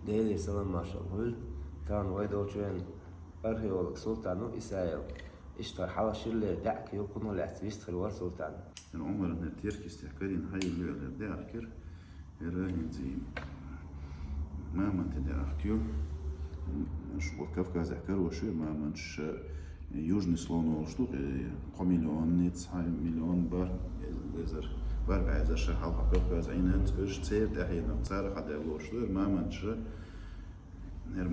Değerli Salam Maşalhul, Tan Vaydolçuyan, Arheolog Sultanu İsrail. İşte havaşirle da'ki yokunu l'aktivist Khilwar Sultan. العمر ان التركي استحكارين هاي اللي بدي احكر راهن زي ما تدي احكيو شو كافكا زحكر وشو ما منش يوجني سلونو شتو قميلون نيتس هاي مليون بار ليزر بار بعد شهر حلقة كافكا زعينها تكش تسير تحينا تصارخ على لوشتو ما منش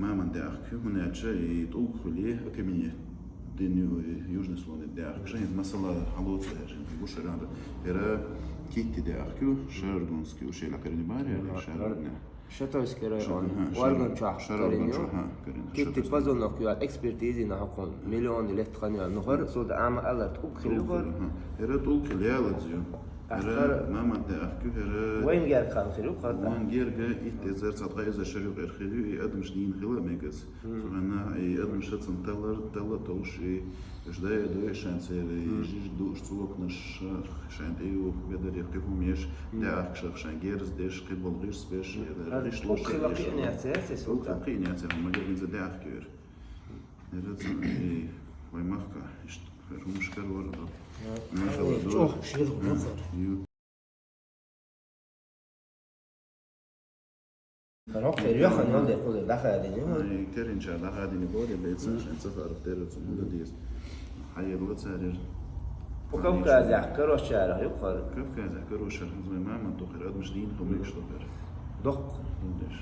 ما من دي احكيو هنا شيء يطوق خليه كمية دنيو يوجني سلونو دي احكيو مثلا حلوت وش راند era kitti de ahkyu şardonski o şeyla karini bari şardone Şatoyski rayon, Wargan Çah Karinyo, Kitti Pazonok yuval ekspertizi na hakon milyon ilet kanıyor. Nuhar solda ama Allah tuk khilbar. era tul khilyalat diyor. Era mama de ahkyu era وين قال كان خلو قرطة. وان جيرجا يتزر صدقة إذا شريو غير خليو يقدم شدين خلا ميجز. سبحانه يقدم شت سنتلر تلا توش إجدا يدوي شان سير يجيش دوش تلوك نش شان تيو بدر يركبهم يش ده أخشى شان جيرز ديش قبل غير سبيش هذا tuk khilaqini أساسي سلطان. قين يا سير ما جاي زد أخكير. نرد وين مخكا إشت مشكلة ورده. Oh, şiir bakar. Kanok veriyor kanal da yapıyor. Daha adını mı? كتير إن شاء الله هذه نقول بيت عشان سفر بتيرة سمودة ديس حي الوقت سارير وكم كذا يحكر الشارع يقهر. كيف كذا كروش زي ما منطقة قد مش دين هم يشتغل دق ليش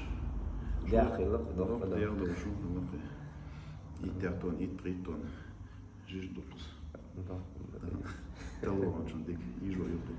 داخل دق دق ياخذوا شو دق يتعطون يتريتون جيش دقص تلو عشان ديك يجوا يطلع